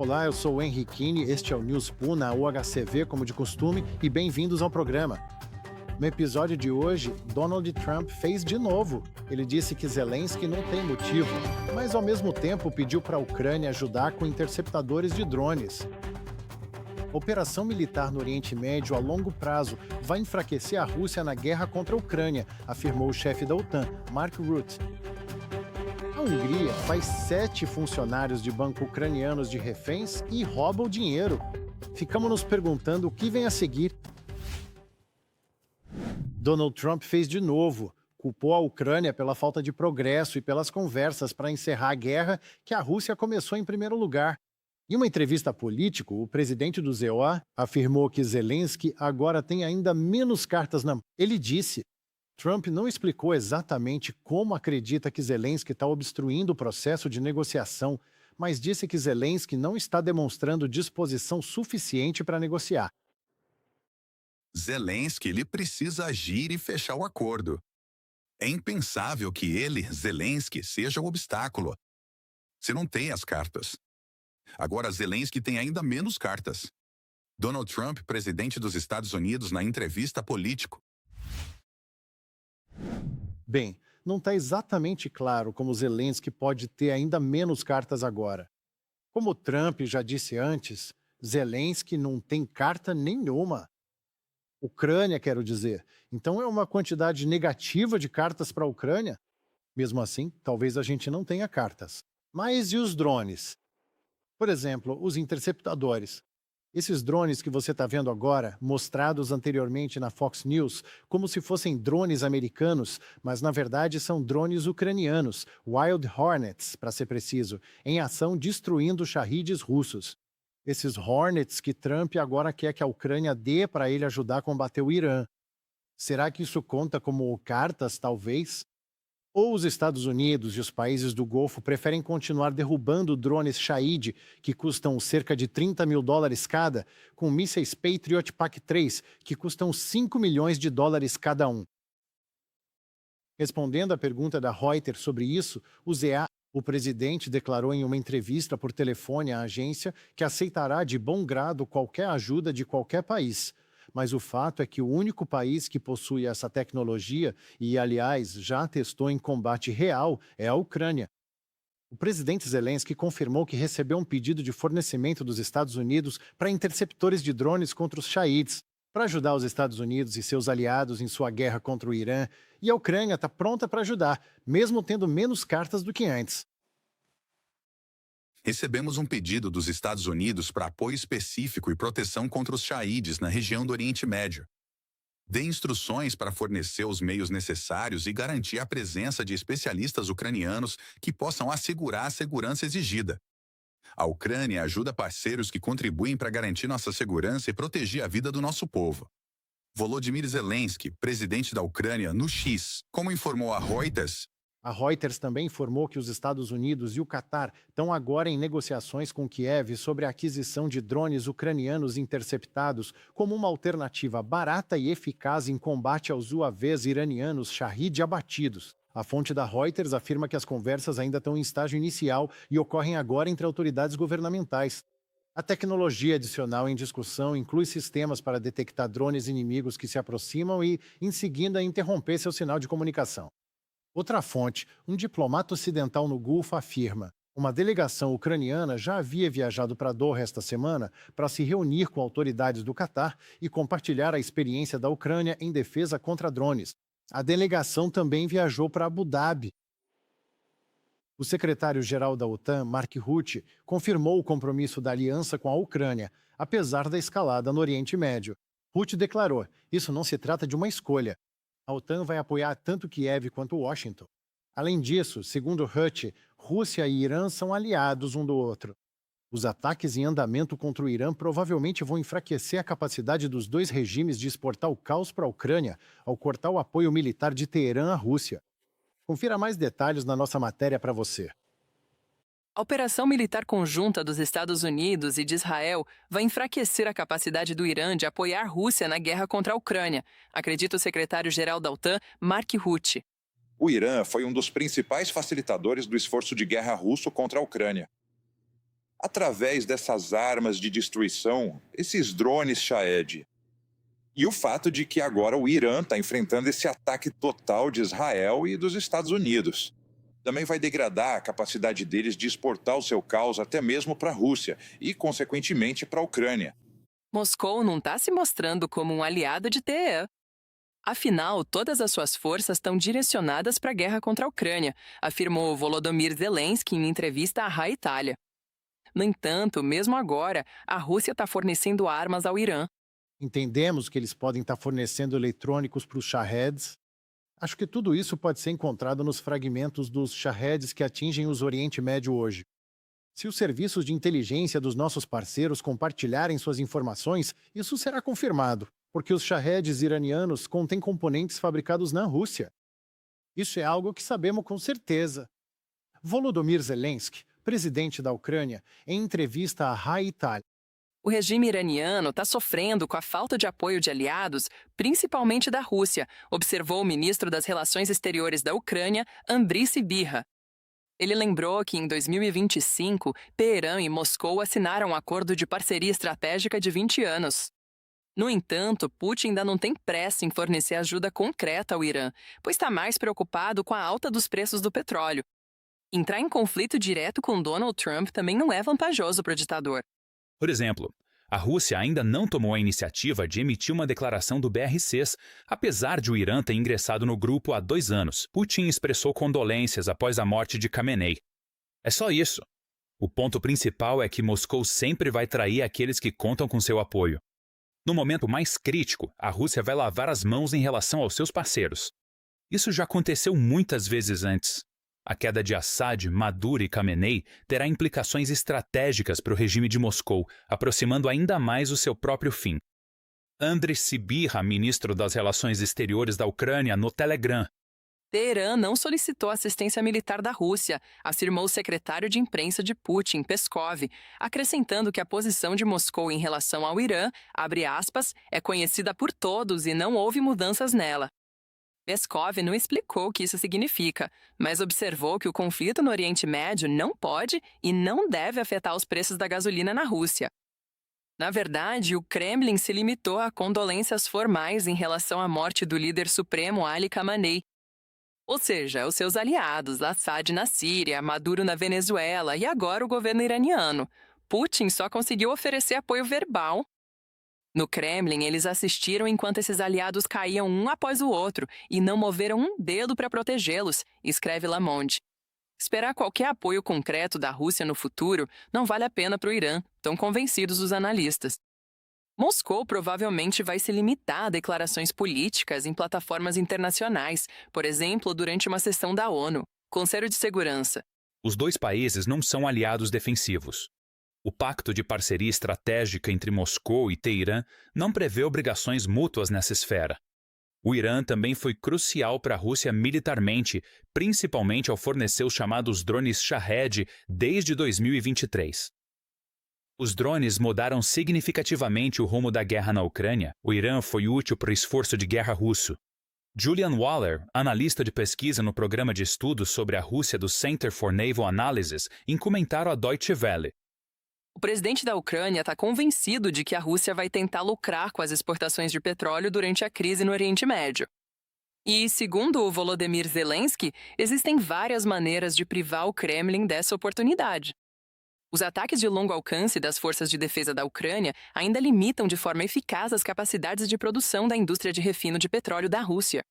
Olá, eu sou o Henriquini, este é o News Puna, o HCV, como de costume, e bem-vindos ao programa. No episódio de hoje, Donald Trump fez de novo. Ele disse que Zelensky não tem motivo, mas ao mesmo tempo pediu para a Ucrânia ajudar com interceptadores de drones. A operação militar no Oriente Médio a longo prazo vai enfraquecer a Rússia na guerra contra a Ucrânia, afirmou o chefe da OTAN, Mark Rutte. A Hungria faz 7 funcionários de banco ucranianos de reféns e rouba o dinheiro. Ficamos nos perguntando o que vem a seguir. Donald Trump fez de novo. Culpou a Ucrânia pela falta de progresso e pelas conversas para encerrar a guerra que a Rússia começou em primeiro lugar. Em uma entrevista a Político, o presidente do ZOA afirmou que Zelensky agora tem ainda menos cartas na mão. Ele disse: Trump não explicou exatamente como acredita que Zelensky está obstruindo o processo de negociação, mas disse que Zelensky não está demonstrando disposição suficiente para negociar. Zelensky ele precisa agir e fechar o acordo. É impensável que ele, Zelensky, seja o obstáculo. Você não tem as cartas. Agora Zelensky tem ainda menos cartas. Donald Trump, presidente dos Estados Unidos, na entrevista a Político. Bem, não está exatamente claro como Zelensky pode ter ainda menos cartas agora. Como Trump já disse antes, Zelensky não tem carta nenhuma. Ucrânia, quero dizer. Então é uma quantidade negativa de cartas para a Ucrânia? Mesmo assim, talvez a gente não tenha cartas. Mas e os drones? Por exemplo, os interceptadores. Esses drones que você está vendo agora, mostrados anteriormente na Fox News, como se fossem drones americanos, mas na verdade são drones ucranianos, Wild Hornets, para ser preciso, em ação destruindo shahids russos. Esses Hornets que Trump agora quer que a Ucrânia dê para ele ajudar a combater o Irã. Será que isso conta como cartas, talvez? Ou os Estados Unidos e os países do Golfo preferem continuar derrubando drones Shahid, que custam cerca de $30 mil cada, com mísseis Patriot PAC-3, que custam $5 milhões cada um? Respondendo à pergunta da Reuters sobre isso, o presidente declarou em uma entrevista por telefone à agência que aceitará de bom grado qualquer ajuda de qualquer país. Mas o fato é que o único país que possui essa tecnologia e, aliás, já testou em combate real é a Ucrânia. O presidente Zelensky confirmou que recebeu um pedido de fornecimento dos Estados Unidos para interceptores de drones contra os Shahids, para ajudar os Estados Unidos e seus aliados em sua guerra contra o Irã, e a Ucrânia está pronta para ajudar, mesmo tendo menos cartas do que antes. Recebemos um pedido dos Estados Unidos para apoio específico e proteção contra os Shahids na região do Oriente Médio. Dê instruções para fornecer os meios necessários e garantir a presença de especialistas ucranianos que possam assegurar a segurança exigida. A Ucrânia ajuda parceiros que contribuem para garantir nossa segurança e proteger a vida do nosso povo. Volodymyr Zelensky, presidente da Ucrânia, no X, como informou a Reuters. A Reuters também informou que os Estados Unidos e o Catar estão agora em negociações com Kiev sobre a aquisição de drones ucranianos interceptados como uma alternativa barata e eficaz em combate aos UAVs iranianos Shahid abatidos. A fonte da Reuters afirma que as conversas ainda estão em estágio inicial e ocorrem agora entre autoridades governamentais. A tecnologia adicional em discussão inclui sistemas para detectar drones inimigos que se aproximam e, em seguida, interromper seu sinal de comunicação. Outra fonte, um diplomata ocidental no Golfo, afirma: uma delegação ucraniana já havia viajado para Doha esta semana para se reunir com autoridades do Catar e compartilhar a experiência da Ucrânia em defesa contra drones. A delegação também viajou para Abu Dhabi. O secretário-geral da OTAN, Mark Rutte, confirmou o compromisso da aliança com a Ucrânia, apesar da escalada no Oriente Médio. Rutte declarou: isso não se trata de uma escolha. A OTAN vai apoiar tanto Kiev quanto Washington. Além disso, segundo Rutte, Rússia e Irã são aliados um do outro. Os ataques em andamento contra o Irã provavelmente vão enfraquecer a capacidade dos dois regimes de exportar o caos para a Ucrânia ao cortar o apoio militar de Teherã à Rússia. Confira mais detalhes na nossa matéria para você. A operação militar conjunta dos Estados Unidos e de Israel vai enfraquecer a capacidade do Irã de apoiar a Rússia na guerra contra a Ucrânia, acredita o secretário-geral da OTAN, Mark Rutte. O Irã foi um dos principais facilitadores do esforço de guerra russo contra a Ucrânia. através dessas armas de destruição, esses drones Shahed. E o fato de que agora o Irã está enfrentando esse ataque total de Israel e dos Estados Unidos. Também vai degradar a capacidade deles de exportar o seu caos até mesmo para a Rússia e, consequentemente, para a Ucrânia. Moscou não está se mostrando como um aliado de Teherã. Afinal, todas as suas forças estão direcionadas para a guerra contra a Ucrânia, afirmou Volodymyr Zelensky em entrevista à Rai Itália. No entanto, mesmo agora, a Rússia está fornecendo armas ao Irã. Entendemos que eles podem estar fornecendo eletrônicos para os Shaheds. Acho que tudo isso pode ser encontrado nos fragmentos dos Shaheds que atingem os Oriente Médio hoje. Se os serviços de inteligência dos nossos parceiros compartilharem suas informações, isso será confirmado, porque os Shaheds iranianos contêm componentes fabricados na Rússia. Isso é algo que sabemos com certeza. Volodymyr Zelensky, presidente da Ucrânia, em entrevista à Rai Itália, O regime iraniano está sofrendo com a falta de apoio de aliados, principalmente da Rússia, observou o ministro das Relações Exteriores da Ucrânia, Andriy Sybiha. Ele lembrou que em 2025, Teherã e Moscou assinaram um acordo de parceria estratégica de 20 anos. No entanto, Putin ainda não tem pressa em fornecer ajuda concreta ao Irã, pois está mais preocupado com a alta dos preços do petróleo. Entrar em conflito direto com Donald Trump também não é vantajoso para o ditador. Por exemplo, a Rússia ainda não tomou a iniciativa de emitir uma declaração do BRCs, apesar de o Irã ter ingressado no grupo há 2 anos. Putin expressou condolências após a morte de Khamenei. É só isso. O ponto principal é que Moscou sempre vai trair aqueles que contam com seu apoio. No momento mais crítico, a Rússia vai lavar as mãos em relação aos seus parceiros. Isso já aconteceu muitas vezes antes. A queda de Assad, Maduro e Khamenei terá implicações estratégicas para o regime de Moscou, aproximando ainda mais o seu próprio fim. Andriy Sybiha, ministro das Relações Exteriores da Ucrânia, no Telegram. Teherã não solicitou assistência militar da Rússia, afirmou o secretário de imprensa de Putin, Peskov, acrescentando que a posição de Moscou em relação ao Irã, abre aspas, é conhecida por todos e não houve mudanças nela. Peskov não explicou o que isso significa, mas observou que o conflito no Oriente Médio não pode e não deve afetar os preços da gasolina na Rússia. Na verdade, o Kremlin se limitou a condolências formais em relação à morte do líder supremo Ali Khamenei, ou seja, os seus aliados, Assad na Síria, Maduro na Venezuela e agora o governo iraniano. Putin só conseguiu oferecer apoio verbal. No Kremlin, eles assistiram enquanto esses aliados caíam um após o outro e não moveram um dedo para protegê-los, escreve Le Monde. Esperar qualquer apoio concreto da Rússia no futuro não vale a pena para o Irã, tão convencidos os analistas. Moscou provavelmente vai se limitar a declarações políticas em plataformas internacionais, por exemplo, durante uma sessão da ONU, Conselho de Segurança. Os 2 países não são aliados defensivos. O pacto de parceria estratégica entre Moscou e Teherã não prevê obrigações mútuas nessa esfera. O Irã também foi crucial para a Rússia militarmente, principalmente ao fornecer os chamados drones Shahed desde 2023. Os drones mudaram significativamente o rumo da guerra na Ucrânia. O Irã foi útil para o esforço de guerra russo. Julian Waller, analista de pesquisa no programa de estudos sobre a Rússia do Center for Naval Analysis, em comentário à Deutsche Welle. O presidente da Ucrânia está convencido de que a Rússia vai tentar lucrar com as exportações de petróleo durante a crise no Oriente Médio. E, segundo o Volodymyr Zelensky, existem várias maneiras de privar o Kremlin dessa oportunidade. Os ataques de longo alcance das forças de defesa da Ucrânia ainda limitam de forma eficaz as capacidades de produção da indústria de refino de petróleo da Rússia.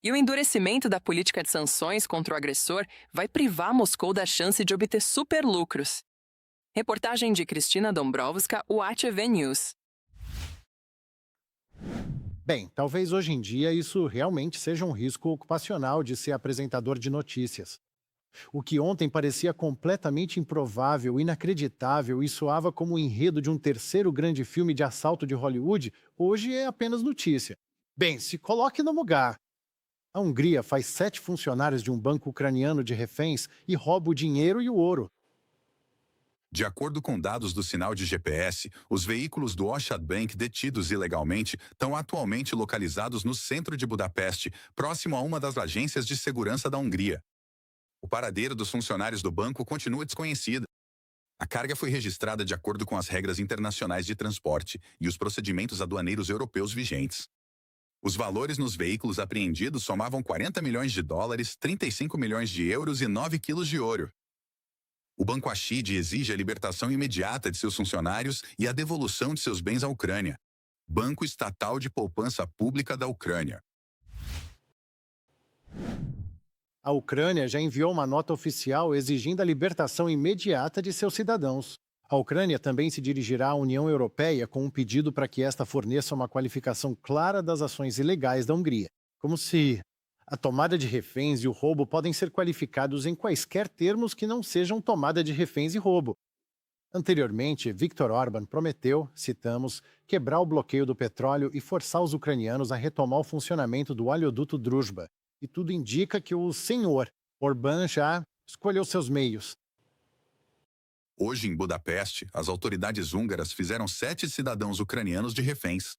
E o endurecimento da política de sanções contra o agressor vai privar Moscou da chance de obter superlucros. Reportagem de Cristina Dombrovska, UATV News. Bem, talvez hoje em dia isso realmente seja um risco ocupacional de ser apresentador de notícias. O que ontem parecia completamente improvável, inacreditável e soava como o enredo de um terceiro grande filme de assalto de Hollywood, hoje é apenas notícia. Bem, se coloque no lugar. A Hungria faz 7 funcionários de um banco ucraniano de reféns e rouba o dinheiro e o ouro. De acordo com dados do sinal de GPS, os veículos do Oshad Bank detidos ilegalmente estão atualmente localizados no centro de Budapeste, próximo a uma das agências de segurança da Hungria. O paradeiro dos funcionários do banco continua desconhecido. A carga foi registrada de acordo com as regras internacionais de transporte e os procedimentos aduaneiros europeus vigentes. Os valores nos veículos apreendidos somavam 40 milhões de dólares, 35 milhões de euros e 9 quilos de ouro. O Banco Ashid exige a libertação imediata de seus funcionários e a devolução de seus bens à Ucrânia. Banco Estatal de Poupança Pública da Ucrânia. A Ucrânia já enviou uma nota oficial exigindo a libertação imediata de seus cidadãos. A Ucrânia também se dirigirá à União Europeia com um pedido para que esta forneça uma qualificação clara das ações ilegais da Hungria. Como se a tomada de reféns e o roubo podem ser qualificados em quaisquer termos que não sejam tomada de reféns e roubo. Anteriormente, Viktor Orbán prometeu, citamos, quebrar o bloqueio do petróleo e forçar os ucranianos a retomar o funcionamento do oleoduto Druzhba. E tudo indica que o senhor Orbán já escolheu seus meios. Hoje, em Budapeste, as autoridades húngaras fizeram 7 cidadãos ucranianos de reféns.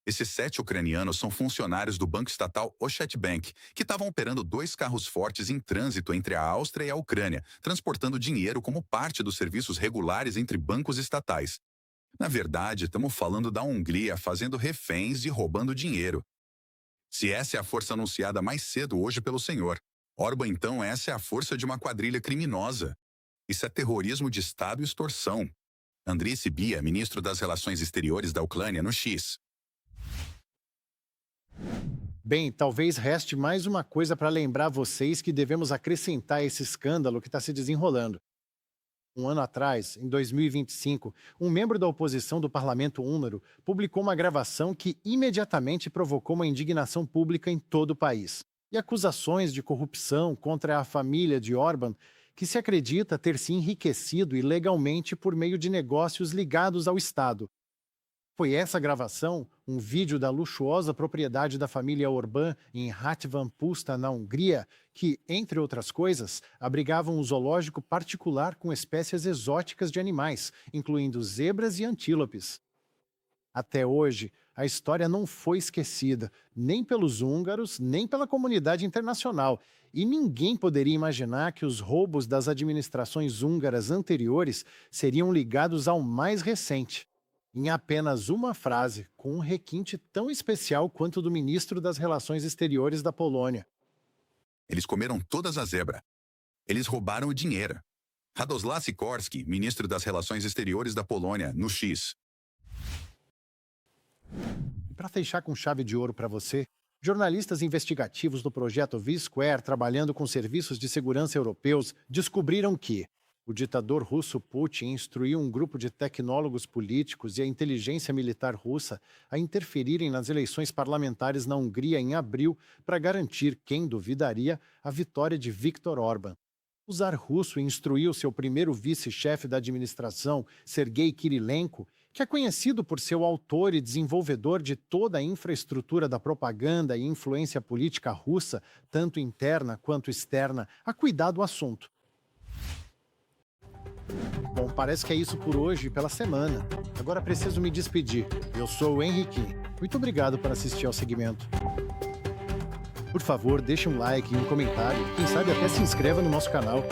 Esses 7 ucranianos são funcionários do banco estatal Ochet Bank, que estavam operando 2 carros fortes em trânsito entre a Áustria e a Ucrânia, transportando dinheiro como parte dos serviços regulares entre bancos estatais. Na verdade, estamos falando da Hungria fazendo reféns e roubando dinheiro. Se essa é a força anunciada mais cedo hoje pelo senhor, Orbán, então essa é a força de uma quadrilha criminosa. Isso é terrorismo de Estado e extorsão. Andriy Sybiha, ministro das Relações Exteriores da Ucrânia, no X. Bem, talvez reste mais uma coisa para lembrar vocês que devemos acrescentar a esse escândalo que está se desenrolando. Um ano atrás, em 2025, um membro da oposição do parlamento húngaro publicou uma gravação que imediatamente provocou uma indignação pública em todo o país. E acusações de corrupção contra a família de Orbán, que se acredita ter se enriquecido ilegalmente por meio de negócios ligados ao Estado. Foi essa gravação, um vídeo da luxuosa propriedade da família Orbán em Hatvan Puszta, na Hungria, que, entre outras coisas, abrigava um zoológico particular com espécies exóticas de animais, incluindo zebras e antílopes. Até hoje, a história não foi esquecida, nem pelos húngaros, nem pela comunidade internacional, e ninguém poderia imaginar que os roubos das administrações húngaras anteriores seriam ligados ao mais recente. Em apenas uma frase, com um requinte tão especial quanto o do ministro das Relações Exteriores da Polônia. Eles comeram todas a zebra. Eles roubaram o dinheiro. Radosław Sikorski, ministro das Relações Exteriores da Polônia, no X. E para fechar com chave de ouro para você, jornalistas investigativos do projeto V-Square, trabalhando com serviços de segurança europeus, descobriram que o ditador russo Putin instruiu um grupo de tecnólogos políticos e a inteligência militar russa a interferirem nas eleições parlamentares na Hungria em abril para garantir, quem duvidaria, a vitória de Viktor Orbán. O czar russo instruiu seu primeiro vice-chefe da administração, Sergei Kirilenko, que é conhecido por ser o autor e desenvolvedor de toda a infraestrutura da propaganda e influência política russa, tanto interna quanto externa, a cuidar do assunto. Bom, parece que é isso por hoje e pela semana. Agora preciso me despedir. Eu sou o Henrique. Muito obrigado por assistir ao segmento. Por favor, deixe um like e um comentário. Quem sabe até se inscreva no nosso canal.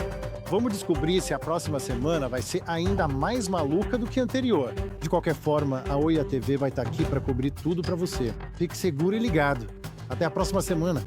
Vamos descobrir se a próxima semana vai ser ainda mais maluca do que a anterior. De qualquer forma, a Oia TV vai estar aqui para cobrir tudo para você. Fique seguro e ligado. Até a próxima semana.